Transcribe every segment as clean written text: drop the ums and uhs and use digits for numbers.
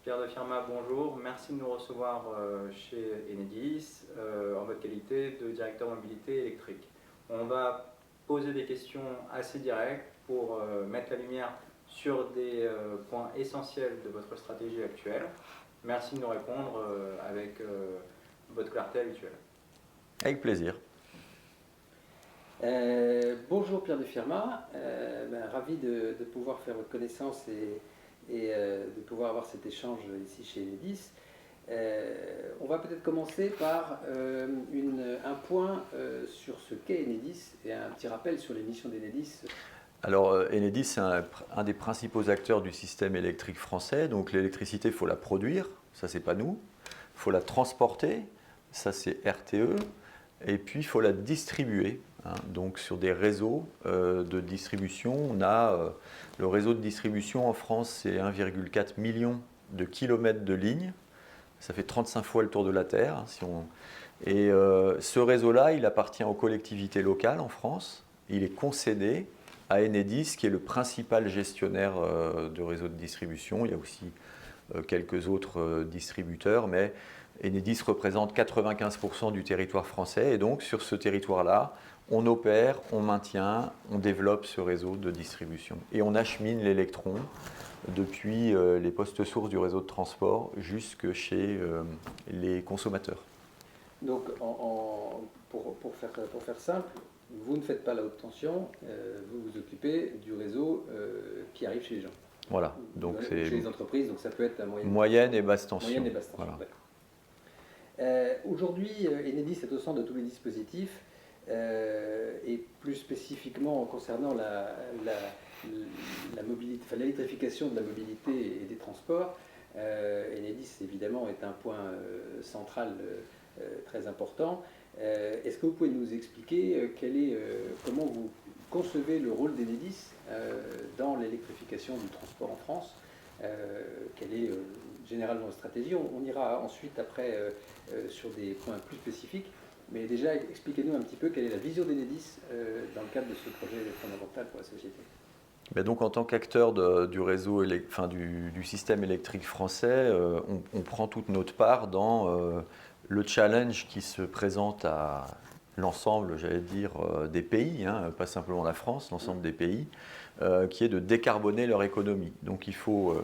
Pierre de Firma, bonjour. Merci de nous recevoir chez Enedis en votre qualité de directeur mobilité électrique. On va poser des questions assez directes pour mettre la lumière sur des points essentiels de votre stratégie actuelle. Merci de nous répondre avec votre clarté habituelle. Avec plaisir. Bonjour Pierre de Firma, ravi de pouvoir faire votre connaissance et de pouvoir avoir cet échange ici chez Enedis. On va peut-être commencer par un point sur ce qu'est Enedis et un petit rappel sur les missions d'Enedis. Alors Enedis, c'est un des principaux acteurs du système électrique français. Donc l'électricité, il faut la produire, ça c'est pas nous. Il faut la transporter, ça c'est RTE. Et puis il faut la distribuer. Donc sur des réseaux de distribution, on a le réseau de distribution en France, c'est 1,4 million de kilomètres de lignes. Ça fait 35 fois le tour de la Terre. Et ce réseau-là, il appartient aux collectivités locales en France. Il est concédé à Enedis, qui est le principal gestionnaire de réseau de distribution. Il y a aussi quelques autres distributeurs, mais Enedis représente 95% du territoire français. Et donc, sur ce territoire-là, on opère, on maintient, on développe ce réseau de distribution. Et on achemine l'électron depuis les postes sources du réseau de transport jusque chez les consommateurs. Donc, pour faire simple, vous ne faites pas la haute tension, vous vous occupez du réseau qui arrive chez les gens. Voilà. Donc chez les entreprises, donc ça peut être la moyenne et basse tension. Moyenne et basse tension. Voilà. Aujourd'hui, Enedis est au centre de tous les dispositifs et plus spécifiquement concernant l'électrification de la mobilité et des transports. Enedis évidemment est un point central très important. Est-ce que vous pouvez nous expliquer comment vous concevez le rôle d'Enedis dans l'électrification du transport en France? Quelle est généralement la stratégie? On ira ensuite après sur des points plus spécifiques, mais déjà expliquez-nous un petit peu quelle est la vision d'Enedis dans le cadre de ce projet fondamental pour la société. Donc, en tant qu'acteur du réseau, du système électrique français, on prend toute notre part dans le challenge qui se présente à l'ensemble, j'allais dire, des pays, pas simplement la France, l'ensemble des pays, qui est de décarboner leur économie. Donc il faut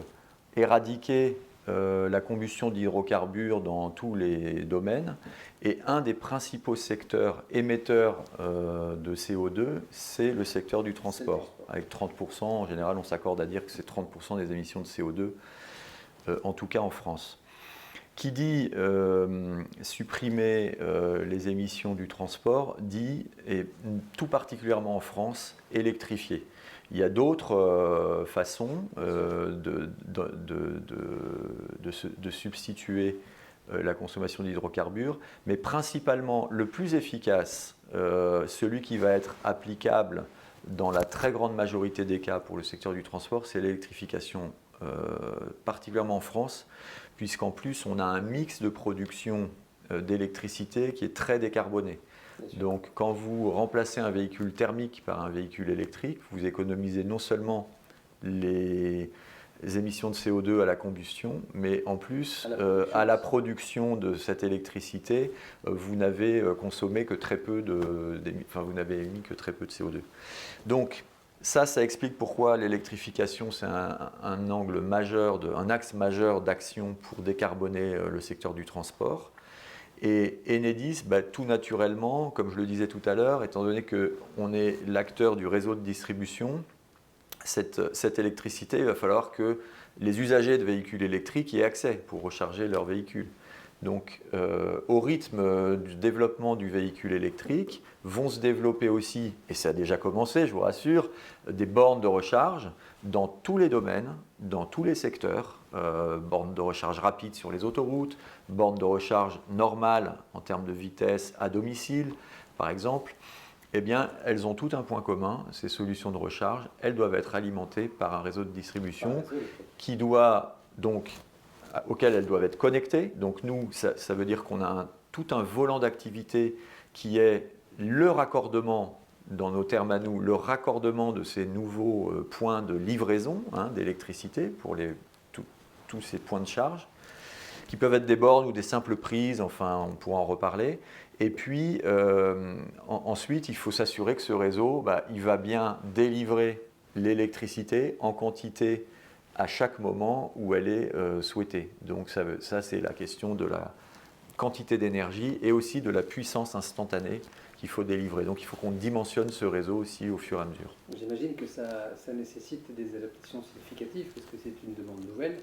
éradiquer la combustion d'hydrocarbures dans tous les domaines. Et un des principaux secteurs émetteurs de CO2, c'est le secteur du transport. Avec 30%, en général, on s'accorde à dire que c'est 30% des émissions de CO2, en tout cas en France. Qui dit supprimer les émissions du transport, dit, et tout particulièrement en France, électrifier. Il y a d'autres façons de substituer la consommation d'hydrocarbures, mais principalement le plus efficace, celui qui va être applicable dans la très grande majorité des cas pour le secteur du transport, c'est l'électrification, particulièrement en France, puisqu'en plus on a un mix de production d'électricité qui est très décarboné. Donc quand vous remplacez un véhicule thermique par un véhicule électrique, vous économisez non seulement les émissions de CO2 à la combustion, mais en plus à la production de cette électricité, vous n'avez consommé que très peu vous n'avez émis que très peu de CO2. Donc ça explique pourquoi l'électrification, c'est un angle majeur, un axe majeur d'action pour décarboner le secteur du transport. Et Enedis, tout naturellement, comme je le disais tout à l'heure, étant donné qu'on est l'acteur du réseau de distribution, cette électricité, il va falloir que les usagers de véhicules électriques y aient accès pour recharger leurs véhicules. Donc, au rythme du développement du véhicule électrique, vont se développer aussi, et ça a déjà commencé, je vous rassure, des bornes de recharge dans tous les domaines, dans tous les secteurs, bornes de recharge rapide sur les autoroutes, bornes de recharge normales en termes de vitesse à domicile, par exemple. Eh bien, elles ont tout un point commun, ces solutions de recharge, elles doivent être alimentées par un réseau de distribution auquel elles doivent être connectées. Donc nous, ça veut dire qu'on a tout un volant d'activité qui est le raccordement, dans nos termes à nous, le raccordement de ces nouveaux points de livraison d'électricité pour tous ces points de charge, qui peuvent être des bornes ou des simples prises, enfin on pourra en reparler. Et puis ensuite, il faut s'assurer que ce réseau, il va bien délivrer l'électricité en quantité à chaque moment où elle est souhaitée. Donc ça c'est la question de la quantité d'énergie et aussi de la puissance instantanée qu'il faut délivrer. Donc il faut qu'on dimensionne ce réseau aussi au fur et à mesure. J'imagine que ça nécessite des adaptations significatives, parce que c'est une demande nouvelle,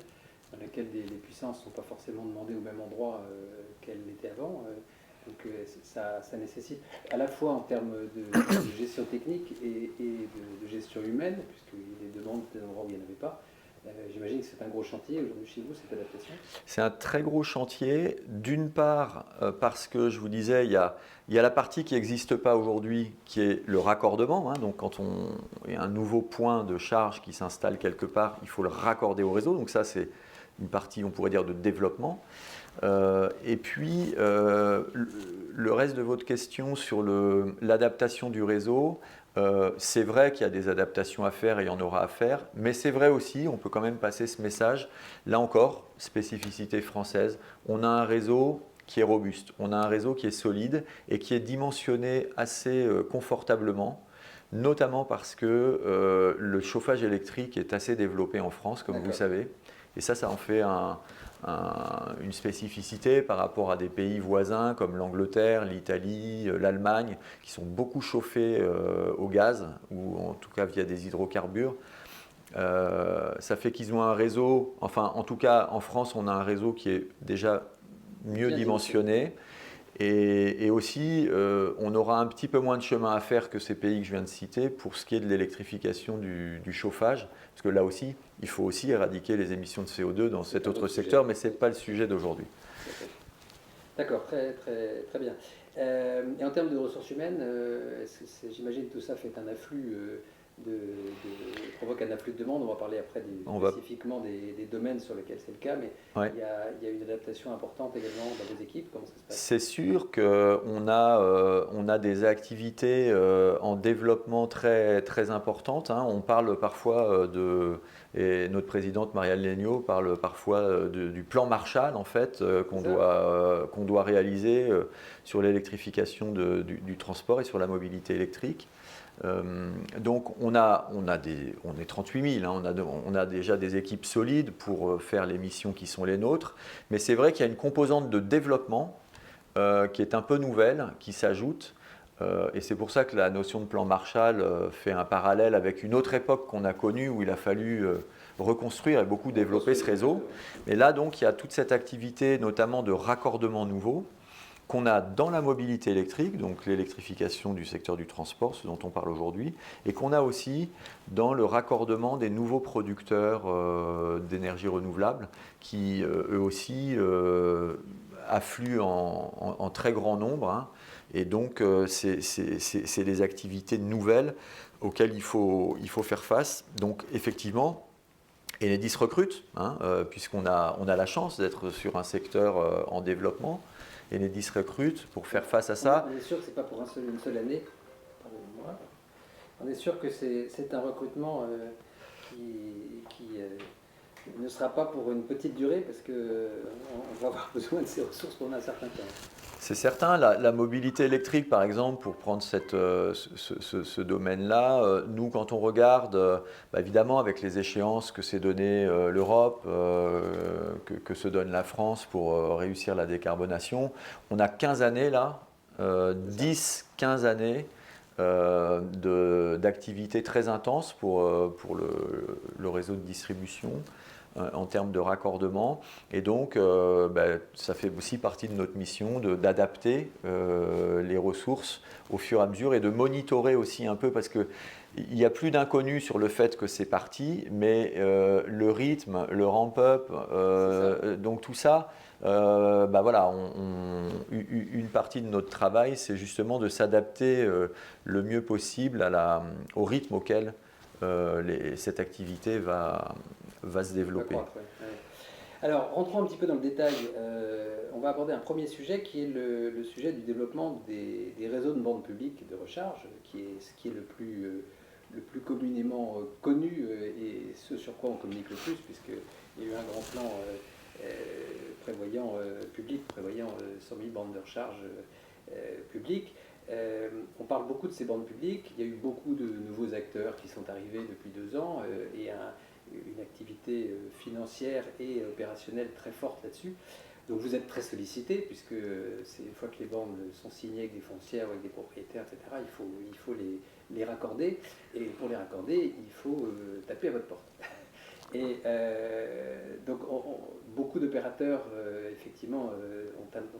dans laquelle les puissances ne sont pas forcément demandées au même endroit qu'elles l'étaient avant. Donc ça nécessite à la fois en termes de gestion technique et de gestion humaine, puisqu'il y a des demandes des endroits où il n'y en avait pas. J'imagine que c'est un gros chantier aujourd'hui chez vous, cette adaptation. C'est un très gros chantier, d'une part parce que je vous disais, il y a la partie qui n'existe pas aujourd'hui, qui est le raccordement. Hein, donc quand il y a un nouveau point de charge qui s'installe quelque part, il faut le raccorder au réseau. Donc ça, c'est une partie, on pourrait dire, de développement. Et puis, le reste de votre question sur l'adaptation du réseau, c'est vrai qu'il y a des adaptations à faire et il y en aura à faire, mais c'est vrai aussi, on peut quand même passer ce message, là encore, spécificité française, on a un réseau qui est robuste, on a un réseau qui est solide et qui est dimensionné assez confortablement, notamment parce que le chauffage électrique est assez développé en France, comme vous savez, et ça en fait une spécificité par rapport à des pays voisins comme l'Angleterre, l'Italie, l'Allemagne, qui sont beaucoup chauffés au gaz, ou en tout cas via des hydrocarbures. Ça fait qu'ils ont un réseau, enfin en tout cas en France, on a un réseau qui est déjà mieux dimensionné. Et aussi, on aura un petit peu moins de chemin à faire que ces pays que je viens de citer pour ce qui est de l'électrification du chauffage, parce que là aussi, il faut aussi éradiquer les émissions de CO2 dans cet autre secteur, mais ce n'est pas le sujet d'aujourd'hui. D'accord, très, très, très bien. Et en termes de ressources humaines, j'imagine que tout ça fait un afflux provoque un afflux de demande. On va parler après spécifiquement des domaines sur lesquels c'est le cas, mais il y a une adaptation importante également dans vos équipes. Comment ça se passe ? C'est sûr qu'on a des activités en développement très, très importantes. Hein. On parle parfois et notre présidente Marianne Legnaud parle parfois du plan Marshall en fait, qu'on doit réaliser sur l'électrification du transport et sur la mobilité électrique. Donc on est 38 000, hein, on a déjà des équipes solides pour faire les missions qui sont les nôtres, mais c'est vrai qu'il y a une composante de développement qui est un peu nouvelle, qui s'ajoute, et c'est pour ça que la notion de plan Marshall fait un parallèle avec une autre époque qu'on a connue où il a fallu reconstruire et beaucoup développer ce réseau. Mais là donc il y a toute cette activité notamment de raccordement nouveau, qu'on a dans la mobilité électrique, donc l'électrification du secteur du transport, ce dont on parle aujourd'hui, et qu'on a aussi dans le raccordement des nouveaux producteurs d'énergie renouvelable qui eux aussi affluent en très grand nombre. Hein, et donc c'est des activités nouvelles auxquelles il faut faire face. Donc effectivement, Enedis recrute, hein, puisqu'on a la chance d'être sur un secteur en développement. Enedis recrute pour faire face à ça. On est sûr que ce n'est pas pour une seule année. Pardonnez-moi. On est sûr que c'est un recrutement qui ne sera pas pour une petite durée, parce qu'on va avoir besoin de ces ressources pendant un certain temps. C'est certain, la mobilité électrique par exemple, pour prendre ce domaine-là, nous quand on regarde, évidemment avec les échéances que s'est donné l'Europe, que se donne la France pour réussir la décarbonation, on a 15 années là, 10-15 années d'activité très intense pour le réseau de distribution. En termes de raccordement. Et donc, ça fait aussi partie de notre mission d'adapter les ressources au fur et à mesure et de monitorer aussi un peu, parce qu'il n'y a plus d'inconnu sur le fait que c'est parti, mais le rythme, le ramp-up, donc tout ça, voilà, une partie de notre travail, c'est justement de s'adapter le mieux possible au rythme auquel cette activité va se développer. Alors, rentrons un petit peu dans le détail. On va aborder un premier sujet qui est le sujet du développement des réseaux de bornes publiques de recharge, qui est ce qui est le plus communément connu et ce sur quoi on communique le plus, puisqu'il y a eu un grand plan public prévoyant 100 000 bandes de recharge publiques. On parle beaucoup de ces bandes publiques. Il y a eu beaucoup de nouveaux acteurs qui sont arrivés depuis 2 ans et une activité financière et opérationnelle très forte là-dessus. Donc vous êtes très sollicité, puisque c'est une fois que les bandes sont signées avec des foncières, avec des propriétaires, etc., il faut les raccorder. Et pour les raccorder, il faut taper à votre porte. Et donc beaucoup d'opérateurs, effectivement,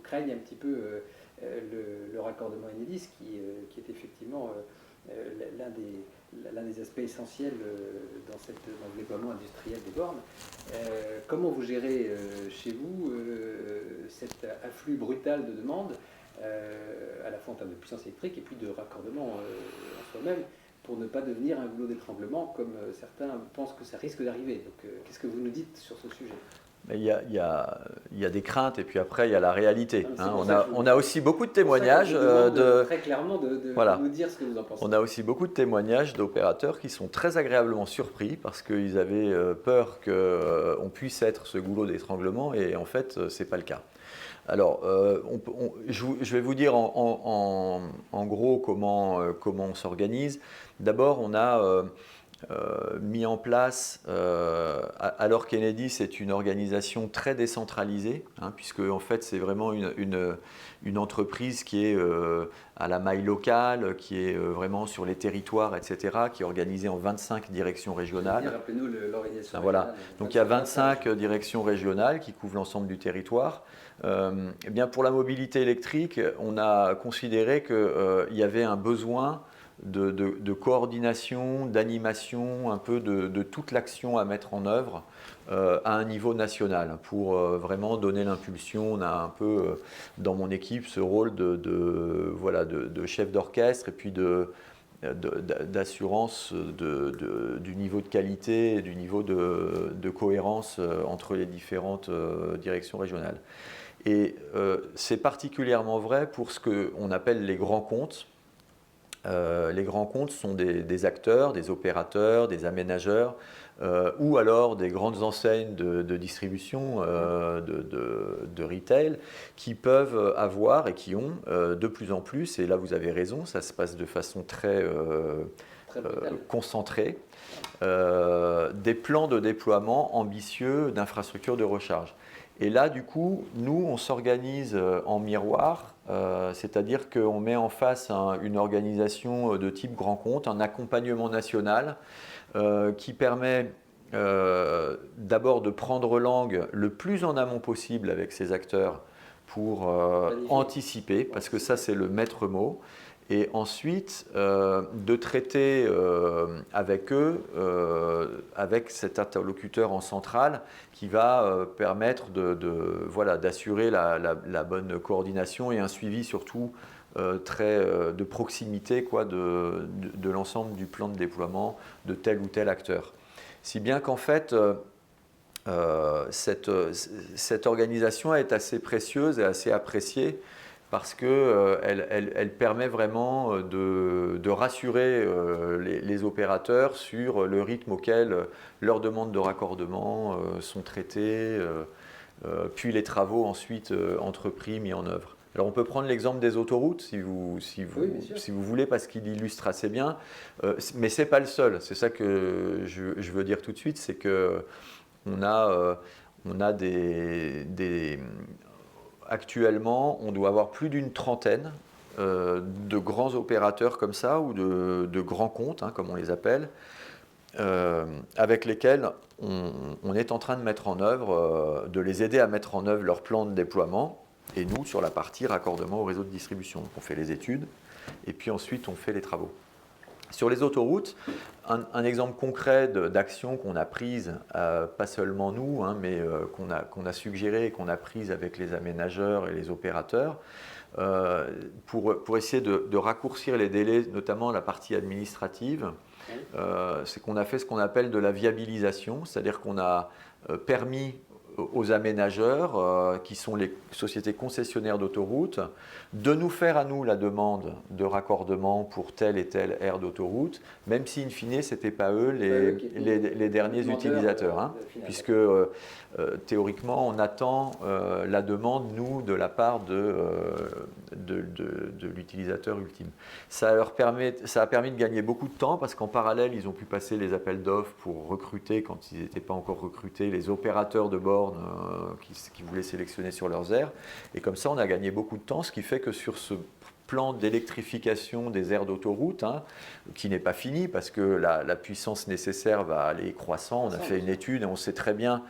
craignent un petit peu le raccordement Enedis, qui est effectivement l'un des aspects essentiels dans le déploiement industriel des bornes. Comment vous gérez chez vous cet afflux brutal de demandes, à la fois en termes de puissance électrique et puis de raccordement en soi-même, pour ne pas devenir un goulot d'étranglement comme certains pensent que ça risque d'arriver? Donc qu'est-ce que vous nous dites sur ce sujet? Mais il y a des craintes et puis après il y a la réalité. On a aussi beaucoup de témoignages très clairement de voilà. nous dire ce que vous en pensez. On a aussi beaucoup de témoignages d'opérateurs qui sont très agréablement surpris parce qu'ils avaient peur qu'on puisse être ce goulot d'étranglement et en fait c'est pas le cas. Alors je vais vous dire en gros comment on s'organise. D'abord on a mis en place, alors qu'Enedis est une organisation très décentralisée, puisque en fait c'est vraiment une entreprise qui est à la maille locale, qui est vraiment sur les territoires, etc., qui est organisée en 25 directions régionales. Rappelez-nous l'organisation. Voilà. Donc il y a 25 directions régionales qui couvrent l'ensemble du territoire. Eh bien, pour la mobilité électrique, on a considéré qu'il y avait un besoin de coordination, d'animation, un peu de toute l'action à mettre en œuvre à un niveau national pour vraiment donner l'impulsion. On a un peu dans mon équipe ce rôle de chef d'orchestre et puis d'assurance du niveau de qualité et du niveau de cohérence entre les différentes directions régionales. Et c'est particulièrement vrai pour ce qu'on appelle les grands comptes. Les grands comptes sont des acteurs, des opérateurs, des aménageurs ou alors des grandes enseignes de distribution, de retail qui peuvent avoir et qui ont de plus en plus, et là vous avez raison, ça se passe de façon très concentrée, des plans de déploiement ambitieux d'infrastructures de recharge. Et là, du coup, nous, on s'organise en miroir, c'est-à-dire qu'on met en face une organisation de type grand compte, un accompagnement national qui permet d'abord de prendre langue le plus en amont possible avec ces acteurs pour anticiper, parce que ça, c'est le maître mot. Et ensuite, de traiter avec eux, avec cet interlocuteur en centrale qui va permettre d'assurer la bonne coordination et un suivi surtout de proximité de l'ensemble du plan de déploiement de tel ou tel acteur. Si bien qu'en fait, cette organisation est assez précieuse et assez appréciée parce qu'elle permet vraiment de rassurer les opérateurs sur le rythme auquel leurs demandes de raccordement sont traitées, puis les travaux ensuite entrepris, mis en œuvre. Alors on peut prendre l'exemple des autoroutes si vous voulez, parce qu'il illustre assez bien, mais ce n'est pas le seul. C'est ça que je veux dire tout de suite, c'est qu'on a actuellement, on doit avoir plus d'une trentaine de grands opérateurs comme ça, ou de grands comptes, comme on les appelle, avec lesquels on est en train de mettre en œuvre, de les aider à mettre en œuvre leur plan de déploiement, et nous, sur la partie raccordement au réseau de distribution. Donc, on fait les études, et puis ensuite, on fait les travaux. Sur les autoroutes, un exemple concret d'action qu'on a prise, pas seulement nous, mais qu'on a suggéré et qu'on a prise avec les aménageurs et les opérateurs, pour essayer de raccourcir les délais, notamment la partie administrative, c'est qu'on a fait ce qu'on appelle de la viabilisation, c'est-à-dire qu'on a permis aux aménageurs, qui sont les sociétés concessionnaires d'autoroutes, de nous faire à nous la demande de raccordement pour telle et telle aire d'autoroute, même si in fine, ce n'étaient pas eux les derniers utilisateurs, hein, puisque théoriquement, on attend la demande, nous, de la part de l'utilisateur ultime. Ça a permis de gagner beaucoup de temps, parce qu'en parallèle, ils ont pu passer les appels d'offres pour recruter, quand ils n'étaient pas encore recrutés, les opérateurs de bornes qui voulaient sélectionner sur leurs aires. Et comme ça, on a gagné beaucoup de temps, ce qui fait que sur ce plan d'électrification des aires d'autoroute, hein, qui n'est pas fini, parce que la puissance nécessaire va aller croissant. On a fait une étude et on sait très bien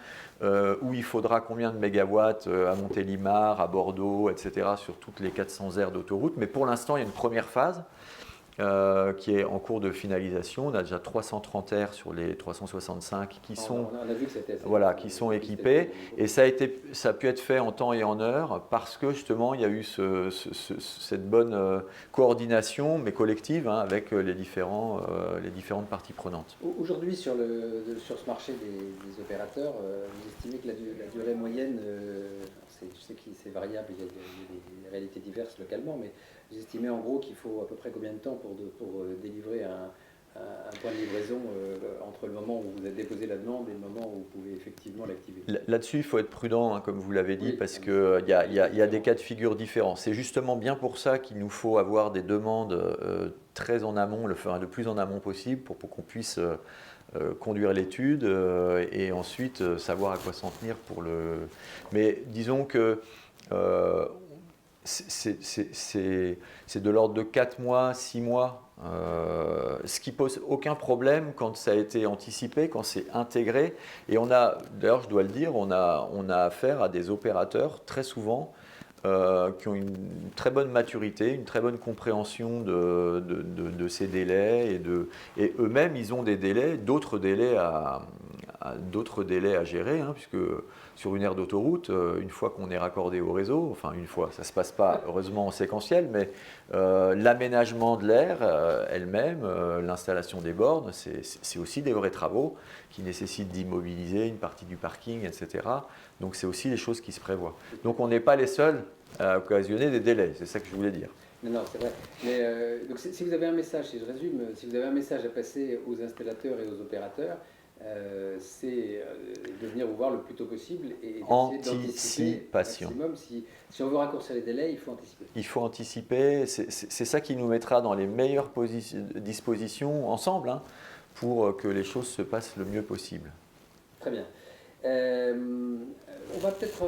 où il faudra combien de mégawatts à Montélimar, à Bordeaux, etc., sur toutes les 400 aires d'autoroute. Mais pour l'instant, il y a une première phase qui est en cours de finalisation. On a déjà 330 aires sur les 365 qui sont, qui sont équipées. Et ça a pu être fait en temps et en heure, parce que justement, il y a eu cette bonne coordination, mais collective, hein, avec les différentes parties prenantes. Aujourd'hui, sur ce marché des opérateurs, vous estimez que la durée moyenne, je sais que c'est variable, il y a des réalités diverses localement, mais vous estimez en gros qu'il faut à peu près combien de temps pour délivrer un point de livraison entre le moment où vous avez déposé la demande et le moment où vous pouvez effectivement l'activer? Là-dessus, il faut être prudent, hein, comme vous l'avez dit, parce qu'il y a des cas de figure différents. C'est justement bien pour ça qu'il nous faut avoir des demandes très en amont, le plus en amont possible, pour qu'on puisse conduire l'étude et ensuite savoir à quoi s'en tenir pour le... Mais disons que c'est de l'ordre de 4 mois, 6 mois, ce qui pose aucun problème quand ça a été anticipé, quand c'est intégré. Et d'ailleurs je dois le dire, on a affaire à des opérateurs très souvent qui ont une très bonne maturité, une très bonne compréhension de ces délais, et eux-mêmes ils ont d'autres délais à gérer, hein, puisque sur une aire d'autoroute, une fois qu'on est raccordé au réseau, enfin une fois, ça ne se passe pas heureusement en séquentiel, mais l'aménagement de l'aire elle-même, l'installation des bornes, c'est aussi des vrais travaux qui nécessitent d'immobiliser une partie du parking, etc. Donc c'est aussi des choses qui se prévoient. Donc on n'est pas les seuls à occasionner des délais, c'est ça que je voulais dire. Non, c'est vrai. Mais, donc si vous avez un message, si je résume, si vous avez un message à passer aux installateurs et aux opérateurs, c'est de venir vous voir le plus tôt possible et d'anticiper au maximum. Si on veut raccourcir les délais, il faut anticiper. Il faut anticiper, c'est ça qui nous mettra dans les meilleures dispositions ensemble, hein, pour que les choses se passent le mieux possible. Très bien. On va peut-être...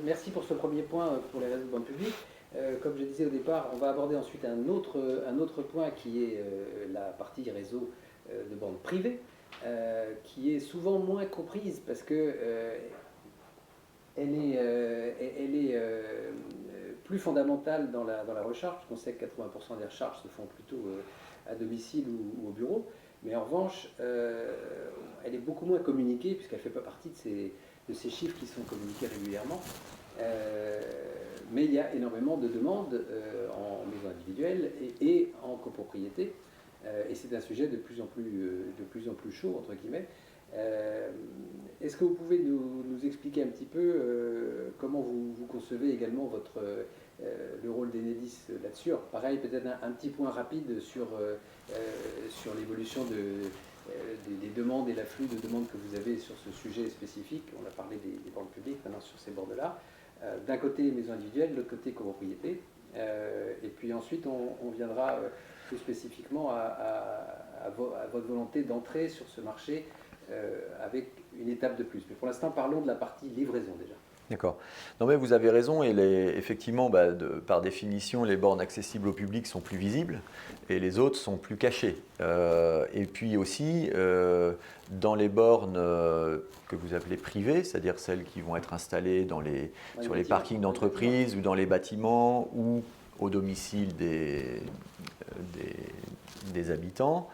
merci pour ce premier point pour les réseaux de bande publique. Comme je disais au départ, on va aborder ensuite un autre point qui est la partie réseau de bande privée, qui est souvent moins comprise parce que elle est plus fondamentale dans la recharge, parce qu'on sait que 80% des recharges se font plutôt à domicile ou au bureau, mais en revanche, elle est beaucoup moins communiquée puisqu'elle ne fait pas partie de ces chiffres qui sont communiqués régulièrement. Mais il y a énormément de demandes en maison individuelle et en copropriété. Et c'est un sujet de plus en plus chaud, entre guillemets. Est-ce que vous pouvez nous expliquer un petit peu comment vous concevez également le rôle d'Enedis là-dessus? Pareil, peut-être un petit point rapide sur l'évolution des demandes et l'afflux de demandes que vous avez sur ce sujet spécifique. On a parlé des bornes publiques, maintenant sur ces bornes-là. D'un côté maison individuelle, de l'autre côté copropriété. Et puis ensuite, on viendra plus spécifiquement à votre volonté d'entrer sur ce marché avec une étape de plus. Mais pour l'instant, parlons de la partie livraison déjà. D'accord. Non mais vous avez raison, et effectivement, par définition, les bornes accessibles au public sont plus visibles et les autres sont plus cachées. Et puis aussi, dans les bornes que vous appelez privées, c'est-à-dire celles qui vont être installées sur les parkings d'entreprise ou dans les bâtiments ou au domicile des habitants,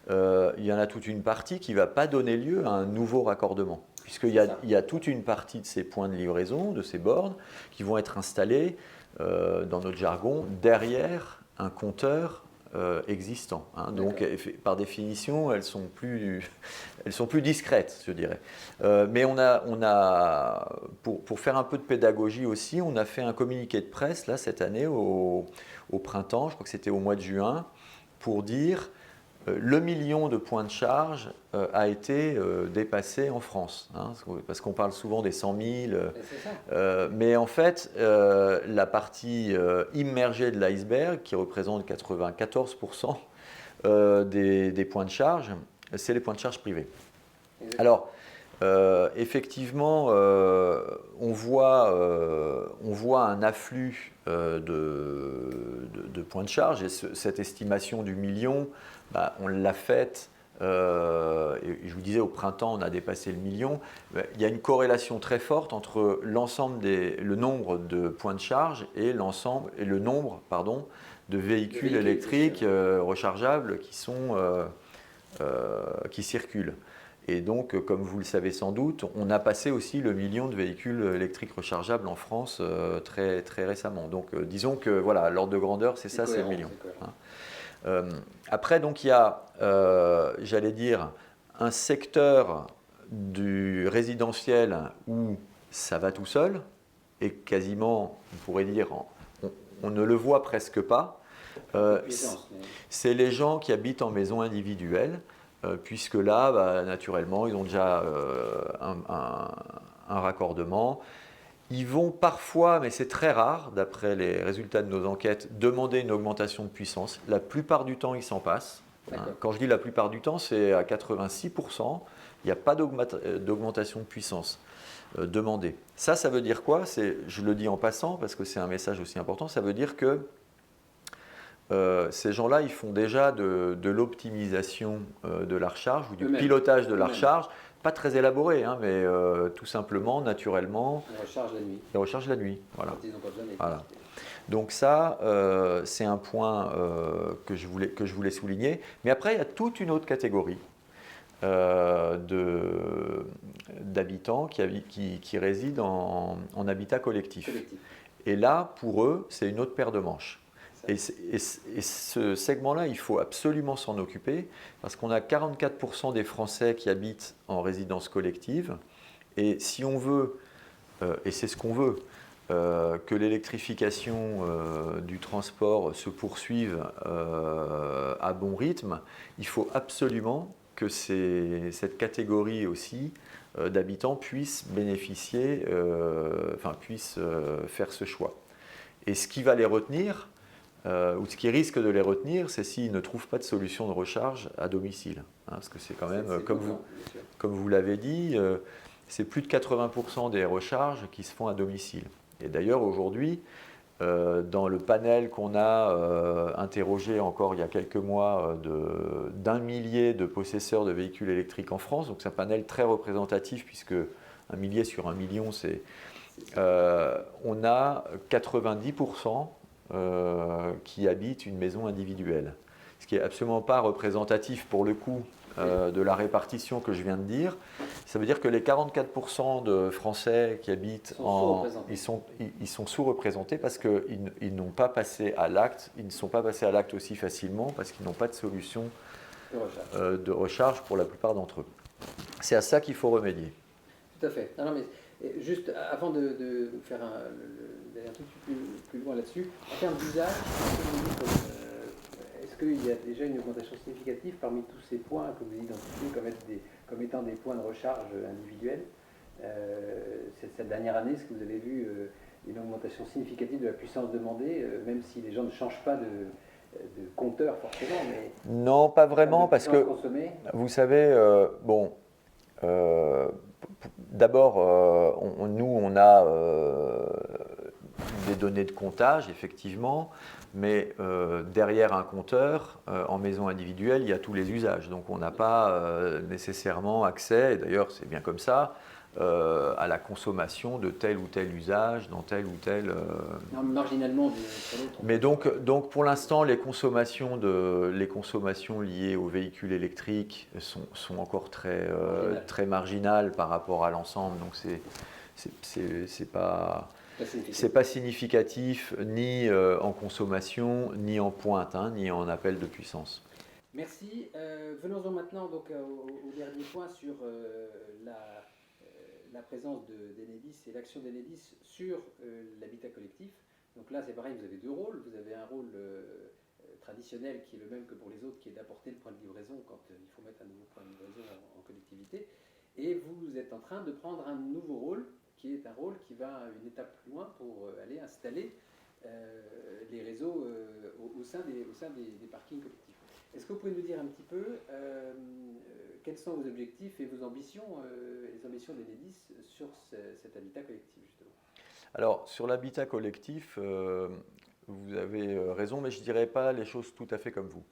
il y en a toute une partie qui ne va pas donner lieu à un nouveau raccordement. Puisqu'il y a toute une partie de ces points de livraison, de ces bornes, qui vont être installés, dans notre jargon, derrière un compteur existants. Hein. Donc, par définition, elles sont plus discrètes, je dirais. Mais pour faire un peu de pédagogie aussi, on a fait un communiqué de presse là, cette année, au printemps, je crois que c'était au mois de juin, pour dire le million de points de charge a été dépassé en France. Hein, parce qu'on parle souvent des 100 000. Mais en fait, la partie immergée de l'iceberg, qui représente 94% des points de charge, c'est les points de charge privés. Alors, effectivement, on voit un afflux de points de charge, et cette estimation du million, on l'a faite, et je vous disais au printemps on a dépassé le million. Il y a une corrélation très forte entre le nombre de points de charge et le nombre de véhicules électriques rechargeables qui circulent. Et donc, comme vous le savez sans doute, on a passé aussi le million de véhicules électriques rechargeables en France très, très récemment. Donc, disons que voilà, l'ordre de grandeur, c'est ça, c'est le million. Après, donc, il y a, j'allais dire, un secteur du résidentiel où ça va tout seul, et quasiment, on pourrait dire, on ne le voit presque pas. C'est les gens qui habitent en maison individuelle. Puisque là, naturellement, ils ont déjà un raccordement. Ils vont parfois, mais c'est très rare, d'après les résultats de nos enquêtes, demander une augmentation de puissance. La plupart du temps, ils s'en passent. Hein. Quand je dis la plupart du temps, c'est à 86%. Il n'y a pas d'augmentation de puissance demandée. Ça veut dire quoi? Je le dis en passant, parce que c'est un message aussi important. Ça veut dire que ces gens-là, ils font déjà de l'optimisation de la recharge ou du pilotage de la recharge, pas très élaboré, hein, mais tout simplement, naturellement. Ils rechargent la nuit. Ils rechargent la nuit, voilà. Ils n'ont pas besoin d'électricité. Voilà. Donc ça, c'est un point que je voulais souligner. Mais après, il y a toute une autre catégorie d'habitants qui résident en habitat collectif. Et là, pour eux, c'est une autre paire de manches. Et ce segment-là, il faut absolument s'en occuper, parce qu'on a 44% des Français qui habitent en résidence collective. Et si on veut, et c'est ce qu'on veut, que l'électrification du transport se poursuive à bon rythme, il faut absolument que cette catégorie aussi d'habitants puisse bénéficier, puisse faire ce choix. Et ce qui va les retenir, ou ce qui risque de les retenir, c'est s'ils ne trouvent pas de solution de recharge à domicile. Hein, parce que c'est quand même, comme vous l'avez dit, c'est plus de 80% des recharges qui se font à domicile. Et d'ailleurs, aujourd'hui, dans le panel qu'on a interrogé encore il y a quelques mois d'1 millier de possesseurs de véhicules électriques en France, donc c'est un panel très représentatif, puisque 1 millier sur 1 million, on a 90% qui habitent une maison individuelle. Ce qui n'est absolument pas représentatif pour le coup de la répartition que je viens de dire. Ça veut dire que les 44% de Français qui habitent ils sont sous-représentés parce qu'ils n'ont pas passé à l'acte, ils ne sont pas passés à l'acte aussi facilement parce qu'ils n'ont pas de solution de recharge pour la plupart d'entre eux. C'est à ça qu'il faut remédier. Tout à fait. Non, mais juste avant de faire d'aller un tout petit peu plus loin là-dessus, en termes d'usage, est-ce qu'il y a déjà une augmentation significative parmi tous ces points que vous identifiez comme étant des points de recharge individuels? Cette dernière année, est-ce que vous avez vu une augmentation significative de la puissance demandée, même si les gens ne changent pas de compteur forcément, mais non, pas vraiment, parce que vous savez, d'abord, nous, on a des données de comptage, effectivement, mais derrière un compteur, en maison individuelle, il y a tous les usages. Donc, on n'a pas nécessairement accès, et d'ailleurs, c'est bien comme ça, à la consommation de tel ou tel usage dans tel ou tel... Non, marginalement sur l'autre. Mais donc pour l'instant, les consommations liées aux véhicules électriques sont encore très marginales par rapport à l'ensemble. Donc c'est pas... C'est pas significatif ni en consommation, ni en pointe, hein, ni en appel de puissance. Merci. Venons-en maintenant donc, au dernier point sur la présence d'Enedis et l'action d'Enedis sur l'habitat collectif. Donc là, c'est pareil, vous avez deux rôles. Vous avez un rôle traditionnel qui est le même que pour les autres, qui est d'apporter le point de livraison quand il faut mettre un nouveau point de livraison en collectivité. Et vous êtes en train de prendre un nouveau rôle, qui est un rôle qui va une étape plus loin pour aller installer les réseaux au sein des parkings collectifs. Est-ce que vous pouvez nous dire un petit peu quels sont vos objectifs et vos ambitions, les ambitions d'Enedis sur cet habitat collectif, justement? Alors, sur l'habitat collectif, vous avez raison, mais je ne dirais pas les choses tout à fait comme vous.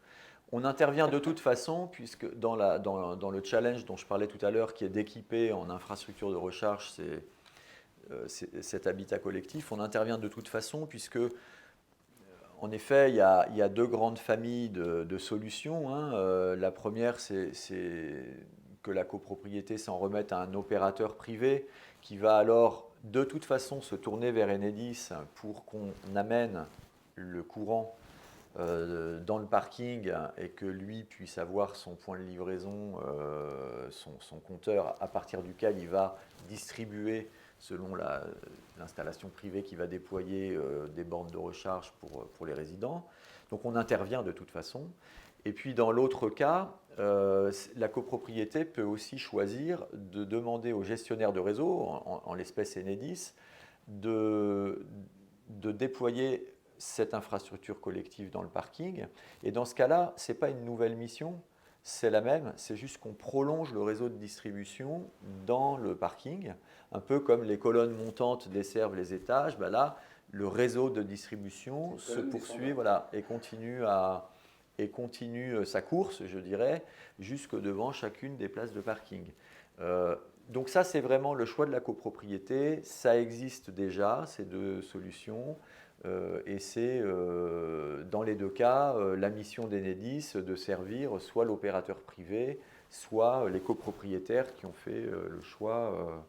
On intervient de toute façon, puisque dans le challenge dont je parlais tout à l'heure, qui est d'équiper en infrastructure de recharge cet habitat collectif, on intervient de toute façon, puisque, en effet, il y a deux grandes familles de solutions, hein. La première, c'est que la copropriété s'en remette à un opérateur privé qui va alors de toute façon se tourner vers Enedis pour qu'on amène le courant dans le parking et que lui puisse avoir son point de livraison, son compteur à partir duquel il va distribuer selon l'installation privée qui va déployer des bornes de recharge pour les résidents. Donc on intervient de toute façon. Et puis dans l'autre cas, la copropriété peut aussi choisir de demander au gestionnaire de réseau, en l'espèce Enedis, de déployer cette infrastructure collective dans le parking. Et dans ce cas-là, ce n'est pas une nouvelle mission, c'est la même, c'est juste qu'on prolonge le réseau de distribution dans le parking, un peu comme les colonnes montantes desservent les étages. Ben là, le réseau de distribution se poursuit, voilà, et continue sa course, je dirais, jusque devant chacune des places de parking. Donc ça, c'est vraiment le choix de la copropriété. Ça existe déjà, ces deux solutions. Et c'est, dans les deux cas, la mission d'Enedis de servir soit l'opérateur privé, soit les copropriétaires qui ont fait le choix,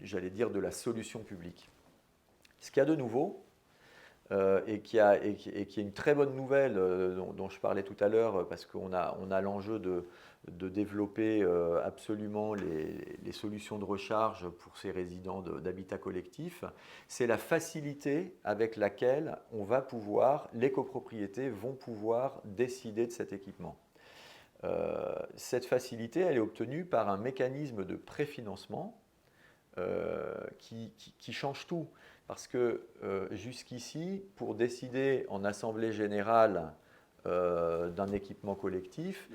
j'allais dire, de la solution publique. Ce qu'il y a de nouveau, et qui est une très bonne nouvelle dont je parlais tout à l'heure, parce qu'on a l'enjeu de développer absolument les solutions de recharge pour ces résidents d'habitat collectif, c'est la facilité avec laquelle les copropriétés vont pouvoir décider de cet équipement. Cette facilité, elle est obtenue par un mécanisme de préfinancement qui change tout. Parce que jusqu'ici, pour décider en assemblée générale d'un équipement collectif,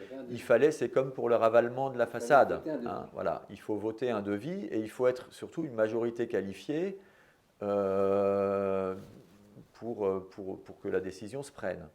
c'est comme pour le ravalement de la façade. Hein, voilà, il faut voter un devis et il faut être surtout une majorité qualifiée pour que la décision se prenne.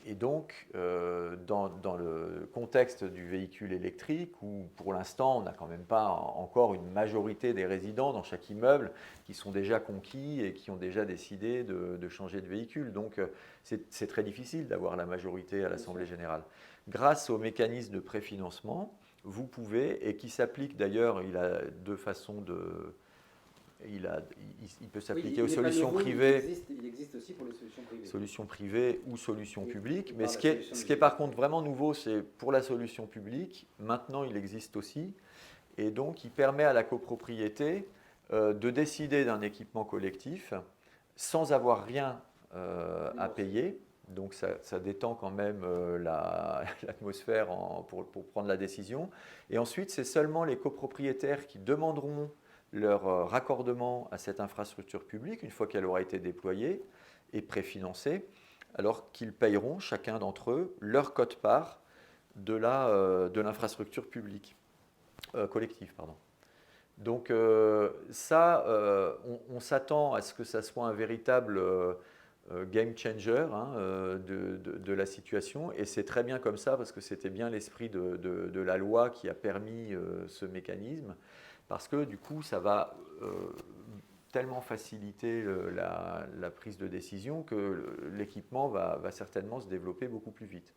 Et donc, dans le contexte du véhicule électrique, où pour l'instant, on n'a quand même pas encore une majorité des résidents dans chaque immeuble qui sont déjà conquis et qui ont déjà décidé de changer de véhicule. Donc, c'est très difficile d'avoir la majorité à l'Assemblée générale. Grâce au mécanisme de préfinancement, vous pouvez, et qui s'applique d'ailleurs, il a deux façons de... Il peut s'appliquer aux solutions privées. Il existe aussi pour les solutions privées. Solutions privées ou solutions publiques. Mais ce qui est par contre vraiment nouveau, c'est pour la solution publique. Maintenant, il existe aussi. Et donc, il permet à la copropriété de décider d'un équipement collectif sans avoir rien à payer. Donc, ça détend quand même l'atmosphère pour prendre la décision. Et ensuite, c'est seulement les copropriétaires qui demanderont leur raccordement à cette infrastructure publique, une fois qu'elle aura été déployée et préfinancée, alors qu'ils payeront, chacun d'entre eux, leur quote-part de l'infrastructure publique, collective. Pardon. Donc on s'attend à ce que ça soit un véritable game changer de la situation, et c'est très bien comme ça, parce que c'était bien l'esprit de la loi qui a permis ce mécanisme. Parce que du coup, ça va tellement faciliter la prise de décision que l'équipement va certainement se développer beaucoup plus vite.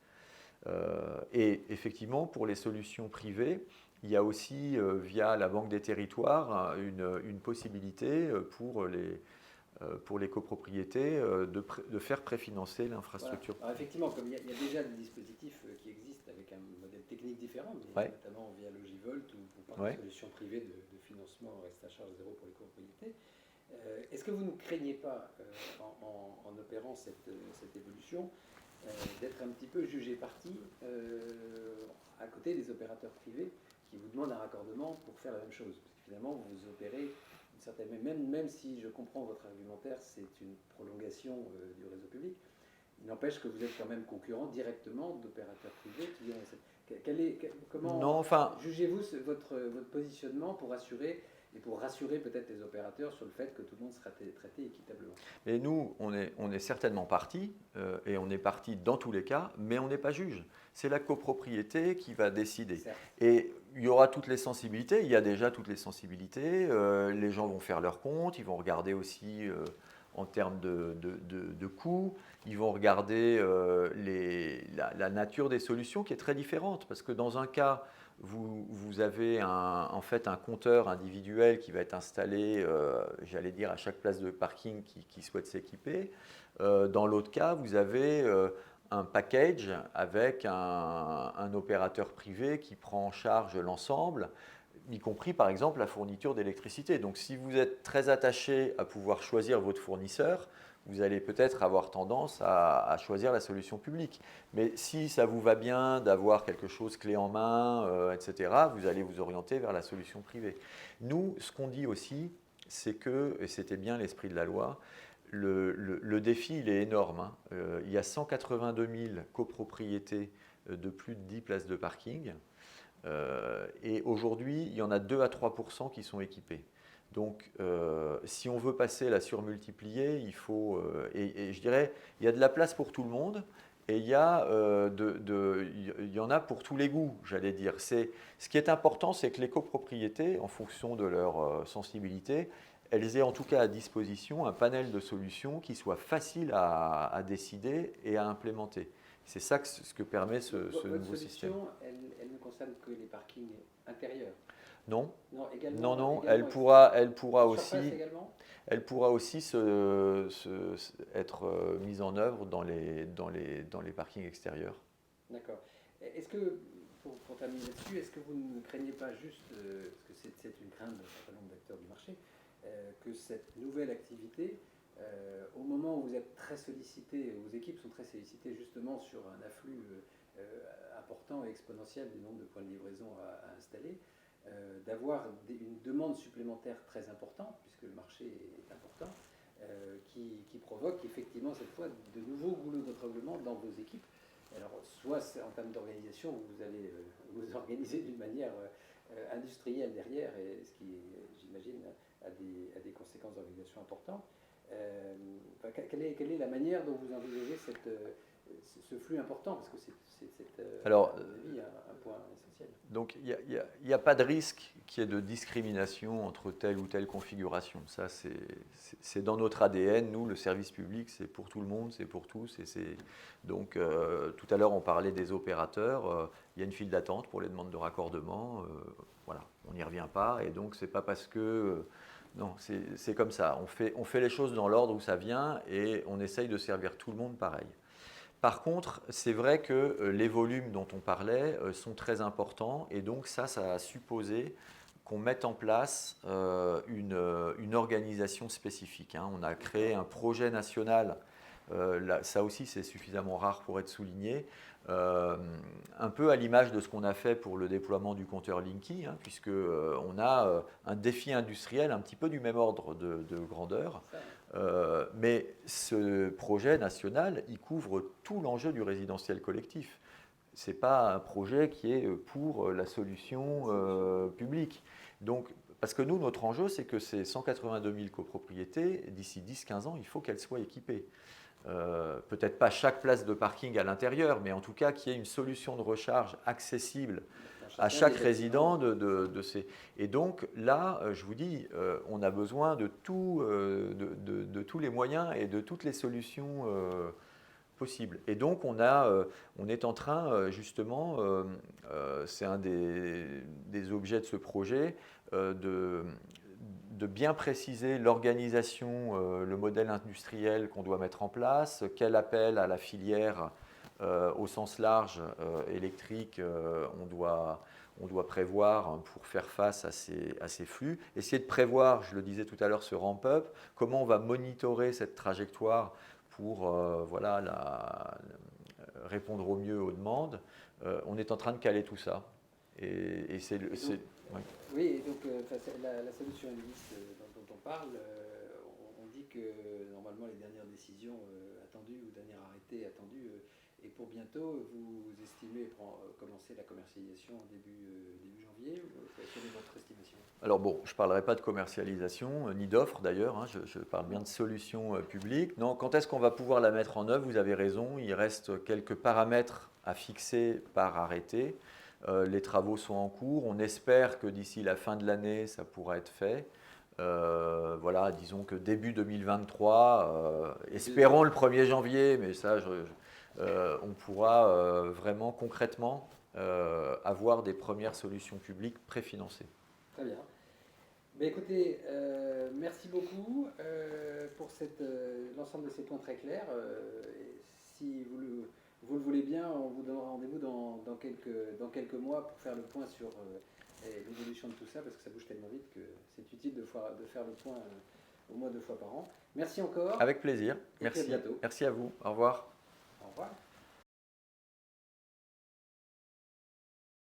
Et effectivement, pour les solutions privées, il y a aussi, via la Banque des Territoires, une possibilité pour les copropriétés de faire préfinancer l'infrastructure. Voilà. Alors effectivement, comme il y a déjà des dispositifs qui existent avec un modèle technique différent, mais Ouais. notamment via Logivolt ou par Ouais. des solutions privées de financement reste à charge zéro pour les copropriétés, est-ce que vous ne craignez pas, en opérant cette évolution, d'être un petit peu jugé parti à côté des opérateurs privés qui vous demandent un raccordement pour faire la même chose? Parce que finalement, vous opérez une certaine, même si je comprends votre argumentaire, c'est une prolongation du réseau public. Il n'empêche que vous êtes quand même concurrent directement d'opérateurs privés qui ont comment Non, enfin, jugez-vous votre positionnement pour assurer et pour rassurer peut-être les opérateurs sur le fait que tout le monde sera traité équitablement? et nous, on est certainement parti, et on est parti dans tous les cas, mais on n'est pas juge. C'est la copropriété qui va décider. Certes. Et il y aura toutes les sensibilités, il y a déjà toutes les sensibilités, les gens vont faire leur compte, ils vont regarder aussi en termes de coûts, ils vont regarder la nature des solutions qui est très différente, parce que dans un cas, vous avez en fait un compteur individuel qui va être installé, j'allais dire, à chaque place de parking qui souhaite s'équiper. Dans l'autre cas, vous avez un package avec un opérateur privé qui prend en charge l'ensemble, y compris par exemple la fourniture d'électricité. Donc si vous êtes très attaché à pouvoir choisir votre fournisseur, vous allez peut-être avoir tendance à choisir la solution publique. Mais si ça vous va bien d'avoir quelque chose clé en main, etc., vous allez vous orienter vers la solution privée. Nous, ce qu'on dit aussi, c'est que, et c'était bien l'esprit de la loi, le défi, il est énorme, hein. Il y a 182 000 copropriétés de plus de 10 places de parking. Et aujourd'hui, il y en a 2 à 3% qui sont équipés. Donc, si on veut passer la surmultiplier, il faut, et je dirais, il y a de la place pour tout le monde, et il y en a pour tous les goûts, j'allais dire. Ce qui est important, c'est que les copropriétés, en fonction de leur sensibilité, elles aient en tout cas à disposition un panel de solutions qui soit facile à décider et à implémenter. C'est ça ce que permet ce nouveau système. Votre solution, elle ne concerne que les parkings intérieurs? Non, Non, également, non, également, elle pourra surface aussi, également? être mise en œuvre dans les parkings extérieurs. D'accord. Est-ce que, pour terminer là-dessus, est-ce que vous ne craignez pas juste, parce que c'est une crainte d'un certain nombre d'acteurs du marché, que cette nouvelle activité, au moment où vous êtes très sollicité, vos équipes sont très sollicitées justement sur un afflux important et exponentiel du nombre de points de livraison à installer, d'avoir une demande supplémentaire très importante, puisque le marché est important, qui provoque effectivement cette fois de nouveaux goulots d'étranglement dans vos équipes. Alors, soit en termes d'organisation, vous allez vous organiser d'une manière industrielle derrière, et ce qui, j'imagine, a des conséquences d'organisation importantes. Quelle est la manière dont vous envisagez ce flux important? Parce que c'est Alors, à mon avis, un point essentiel. donc il n'y a pas de risque qu'il y ait de discrimination entre telle ou telle configuration. Ça, c'est dans notre ADN. Nous, le service public, c'est pour tout le monde, c'est pour tous. Donc, tout à l'heure, on parlait des opérateurs. Il y a une file d'attente pour les demandes de raccordement. Voilà, on n'y revient pas. Et donc, c'est pas parce que... non, c'est comme ça. On fait les choses dans l'ordre où ça vient et on essaye de servir tout le monde pareil. Par contre, c'est vrai que les volumes dont on parlait sont très importants et donc ça a supposé qu'on mette en place une organisation spécifique, hein. On a créé un projet national, ça aussi c'est suffisamment rare pour être souligné, un peu à l'image de ce qu'on a fait pour le déploiement du compteur Linky, hein, puisqu'on a un défi industriel un petit peu du même ordre de grandeur. Mais ce projet national, il couvre tout l'enjeu du résidentiel collectif. Ce n'est pas un projet qui est pour la solution publique. Donc, parce que nous, notre enjeu, c'est que ces 182 000 copropriétés, d'ici 10-15 ans, il faut qu'elles soient équipées. Peut-être pas chaque place de parking à l'intérieur, mais en tout cas qu'il y ait une solution de recharge accessible à chaque résident de ces... Et donc là, je vous dis, on a besoin de tous les moyens et de toutes les solutions possible. Et donc on est en train justement, c'est un des objets de ce projet, de bien préciser l'organisation, le modèle industriel qu'on doit mettre en place, quel appel à la filière au sens large électrique on doit prévoir pour faire face à ces flux. Essayer de prévoir, je le disais tout à l'heure, ce ramp-up, comment on va monitorer cette trajectoire pour répondre au mieux aux demandes. On est en train de caler tout ça. Et c'est ouais. Oui, donc la solution Enedis dont on parle, on dit que normalement les dernières décisions attendues ou dernier arrêté attendu est pour bientôt. Vous estimez commencer la commercialisation début janvier? Quelle est votre estimation? Alors bon, je ne parlerai pas de commercialisation, ni d'offre d'ailleurs, hein, je parle bien de solutions publiques. Non, quand est-ce qu'on va pouvoir la mettre en œuvre? Vous avez raison, il reste quelques paramètres à fixer par arrêté. Les travaux sont en cours, on espère que d'ici la fin de l'année, ça pourra être fait. Voilà, disons que début 2023, espérons le 1er janvier, mais ça, on pourra vraiment concrètement avoir des premières solutions publiques préfinancées. Très bien. Mais écoutez, merci beaucoup pour l'ensemble de ces points très clairs. Si vous le voulez bien, on vous donnera rendez-vous dans quelques mois pour faire le point sur l'évolution de tout ça, parce que ça bouge tellement vite que c'est utile de faire le point au moins 2 fois par an. Merci encore. Avec plaisir. Et Merci. à bientôt. Merci à vous. Au revoir. Au revoir.